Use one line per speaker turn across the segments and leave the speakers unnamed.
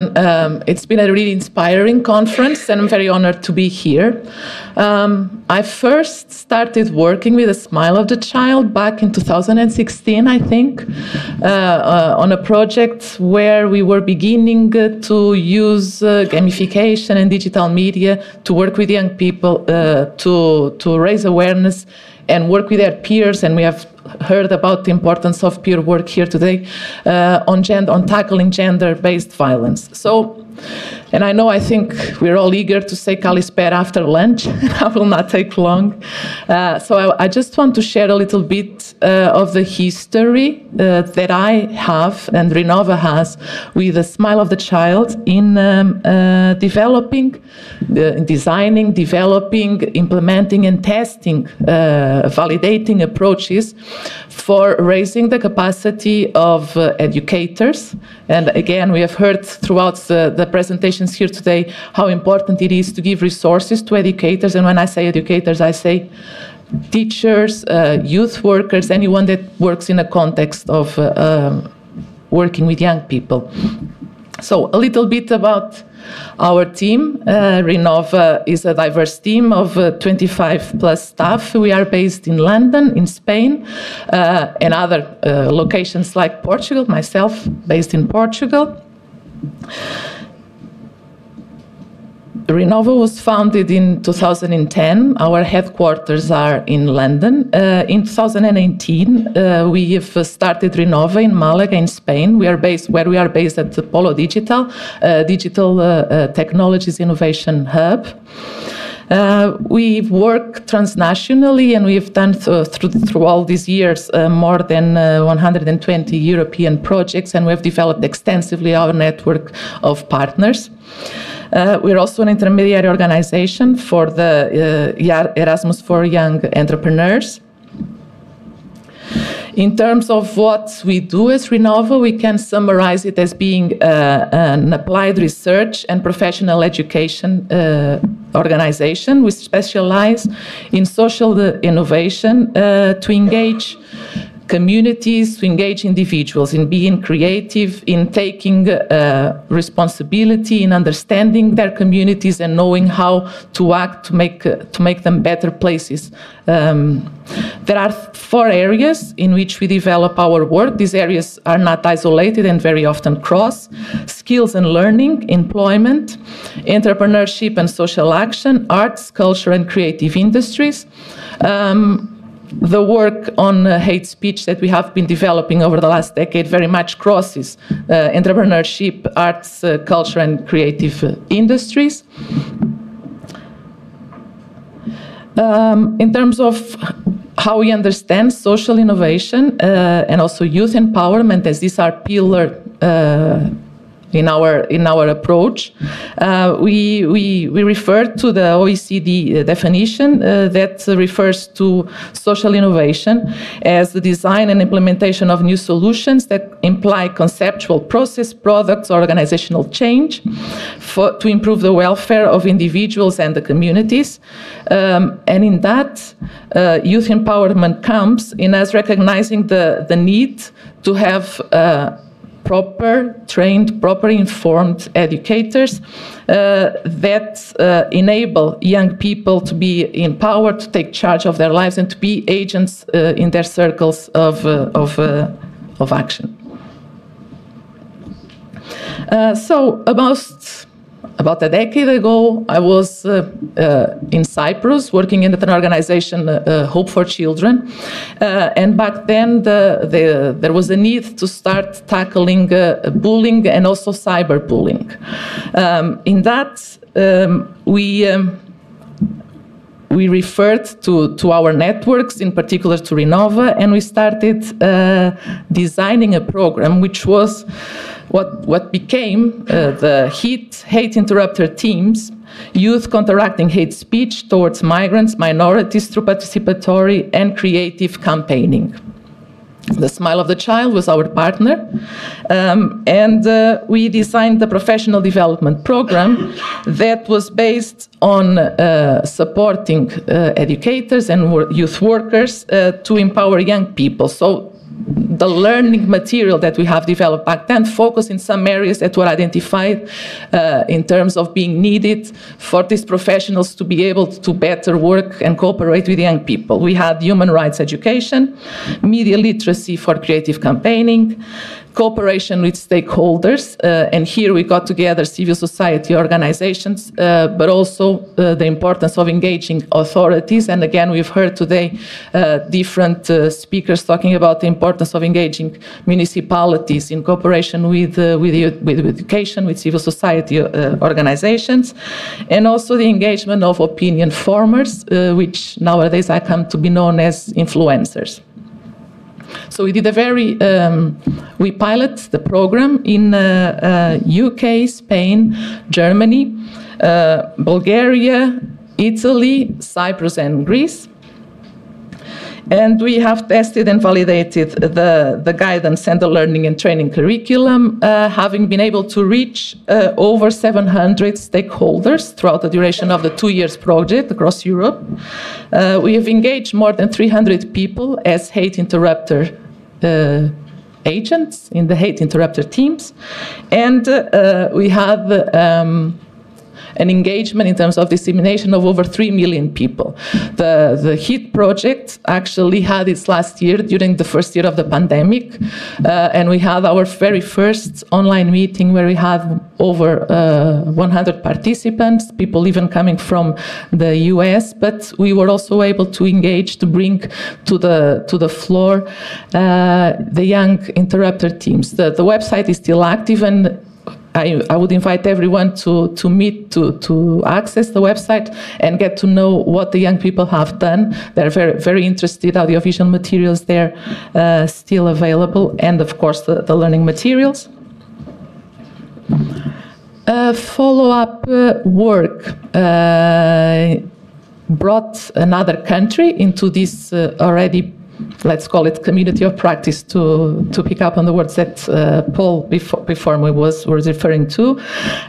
It's been a really inspiring conference, and I'm very honored to be here. I first started working with A Smile of the Child back in 2016, I think, on a project where we were beginning to use gamification and digital media to work with young people to raise awareness and work with their peers, and we have heard about the importance of peer work here today on tackling gender-based violence. So, and I think we're all eager to say Kalispera after lunch. I will not take long. So I just want to share a little bit of the history that I have and Rinova has with A Smile of the Child in designing, developing, implementing, and testing, validating approaches for raising the capacity of educators. And again, we have heard throughout the presentations here today how important it is to give resources to educators. And when I say educators, I say teachers, youth workers, anyone that works in a context of working with young people. So a little bit about our team. Rinova is a diverse team of 25 plus staff. We are based in London, in Spain, and other locations like Portugal, myself based in Portugal. Rinova was founded in 2010. Our headquarters are in London. In 2018, we have started Rinova in Málaga, in Spain. We are based at the Polo Digital, Digital Technologies Innovation Hub. We work transnationally, and we've done through all these years more than 120 European projects, and we have developed extensively our network of partners. We're also an intermediary organization for the Erasmus for Young Entrepreneurs. In terms of what we do as Rinova, we can summarize it as being an applied research and professional education organization. We specialize in social innovation to engage communities, to engage individuals in being creative, in taking responsibility, in understanding their communities and knowing how to act to make them better places. There are 4 areas in which we develop our work. These areas are not isolated and very often cross: skills and learning, employment, entrepreneurship and social action, arts, culture and creative industries. The work on hate speech that we have been developing over the last decade very much crosses entrepreneurship, arts, culture, and creative industries. In terms of how we understand social innovation and also youth empowerment, as these are pillars in our approach, we refer to the OECD definition that refers to social innovation as the design and implementation of new solutions that imply conceptual process, products, or organizational change to improve the welfare of individuals and the communities. And in that, youth empowerment comes in as recognizing the need to have proper trained, proper informed educators that enable young people to be empowered to take charge of their lives and to be agents in their circles of action. So about a decade ago, I was in Cyprus working in an organization, Hope for Children. And back then, there was a need to start tackling bullying and also cyberbullying. In that, we referred to our networks, in particular to Rinova, and we started designing a program which was what became the Hate Interrupter Teams, Youth Counteracting Hate Speech Towards Migrants, Minorities through Participatory and Creative Campaigning. The Smile of the Child was our partner, and we designed the professional development program that was based on supporting educators and youth workers to empower young people. So the learning material that we have developed back then focused in some areas that were identified in terms of being needed for these professionals to be able to better work and cooperate with young people. We had human rights education, media literacy for creative campaigning, cooperation with stakeholders, and here we got together civil society organizations, but also the importance of engaging authorities. And again, we've heard today different speakers talking about the importance of engaging municipalities in cooperation with education, with civil society organizations, and also the engagement of opinion formers, which nowadays I come to be known as influencers. So we did we piloted the program in UK, Spain, Germany, Bulgaria, Italy, Cyprus, and Greece. And we have tested and validated the guidance and the learning and training curriculum, having been able to reach over 700 stakeholders throughout the duration of the 2 years project across Europe. We have engaged more than 300 people as hate interrupter agents in the hate interrupter teams. And we had an engagement in terms of dissemination of over 3 million people. The HIT project actually had its last year during the first year of the pandemic, and we had our very first online meeting where we had over 100 participants, people even coming from the US, but we were also able to engage, to bring to the floor the young interrupter teams. The website is still active, and I would invite everyone to access the website and get to know what the young people have done. They're very, very interested. Audiovisual materials there still available, and of course the learning materials. Follow-up work brought another country into this already, let's call it, community of practice, to pick up on the words that Paul before me was referring to.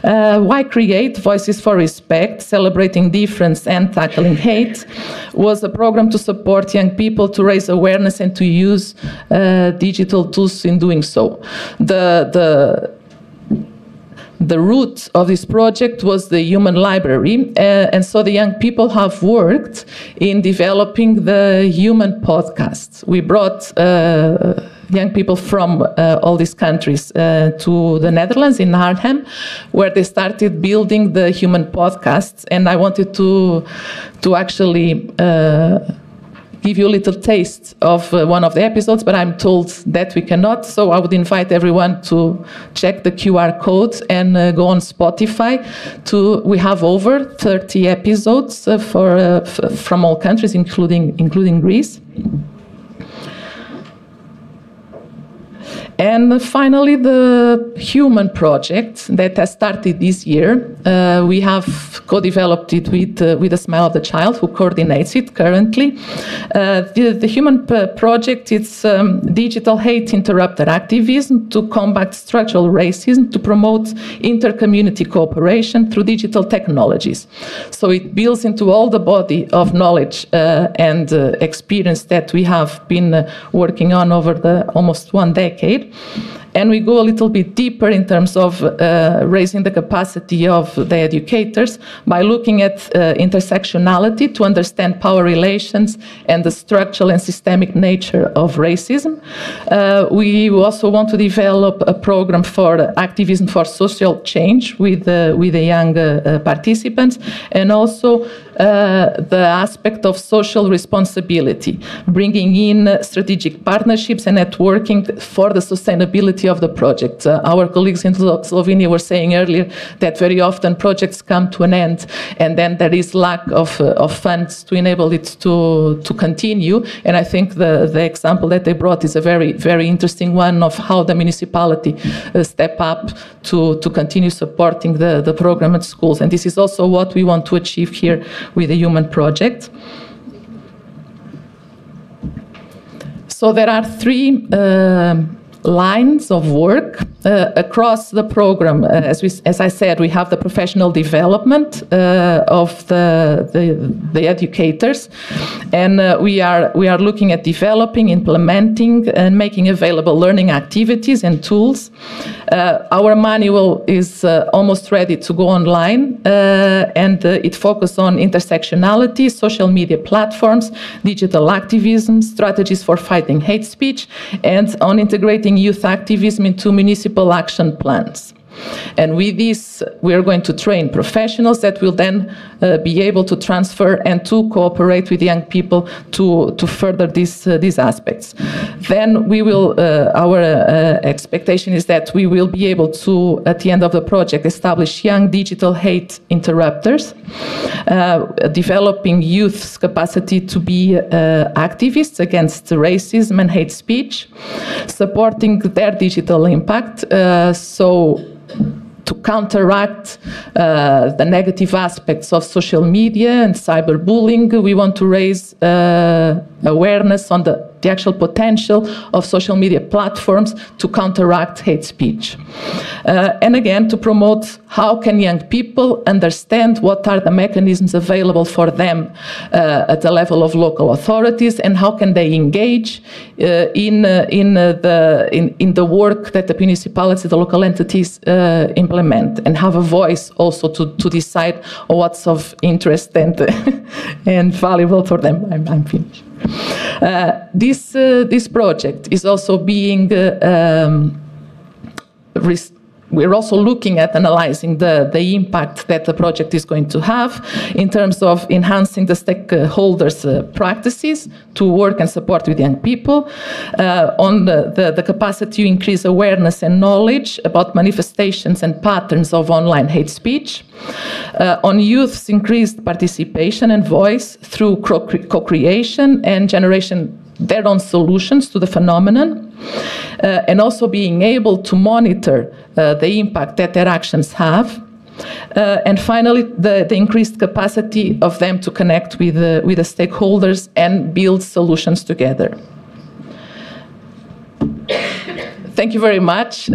Why Create? Voices for Respect, Celebrating Difference and Tackling Hate was a program to support young people to raise awareness and to use digital tools in doing so. The root of this project was the human library, and so the young people have worked in developing the human podcasts. We brought young people from all these countries to the Netherlands, in Arnhem, where they started building the human podcasts, and I wanted to actually give you a little taste of one of the episodes, but I'm told that we cannot, so I would invite everyone to check the QR code and go on Spotify. We have over 30 episodes from all countries, including Greece. And finally, the human project that has started this year. We have co-developed it with a Smile of the Child, who coordinates it currently. The human project is digital hate interrupter activism to combat structural racism, to promote inter-community cooperation through digital technologies. So it builds into all the body of knowledge and experience that we have been working on over the almost 1 decade. And we go a little bit deeper in terms of raising the capacity of the educators by looking at intersectionality to understand power relations and the structural and systemic nature of racism. We also want to develop a program for activism for social change with the young participants, and also the aspect of social responsibility, bringing in strategic partnerships and networking for the sustainability of the project. Our colleagues in Slovenia were saying earlier that very often projects come to an end, and then there is lack of funds to enable it to continue. And I think the example that they brought is a very, very interesting one of how the municipality step up to continue supporting the program at schools. And this is also what we want to achieve here with the Human Project. So there are 3 lines of work across the program, as I said, we have the professional development of the educators, and we are looking at developing, implementing, and making available learning activities and tools. Our manual is almost ready to go online, and it focuses on intersectionality, social media platforms, digital activism, strategies for fighting hate speech, and on integrating youth activism into municipal action plans. And with this, we are going to train professionals that will then be able to transfer and to cooperate with young people to further these aspects. Then we will, our expectation is that we will be able to, at the end of the project, establish young digital hate interrupters, developing youth's capacity to be activists against racism and hate speech, supporting their digital impact, to counteract the negative aspects of social media and cyberbullying. We want to raise awareness on the actual potential of social media platforms to counteract hate speech. And again, to promote how can young people understand what are the mechanisms available for them at the level of local authorities, and how can they engage in the work that the municipalities, the local entities implement, and have a voice also to decide what's of interest and valuable for them. I'm finished. This project is also being we're also looking at analyzing the impact that the project is going to have in terms of enhancing the stakeholders' practices to work and support with young people, on the capacity to increase awareness and knowledge about manifestations and patterns of online hate speech, on youth's increased participation and voice through co-creation and generation their own solutions to the phenomenon, and also being able to monitor the impact that their actions have, and finally the increased capacity of them to connect with the stakeholders and build solutions together. Thank you very much.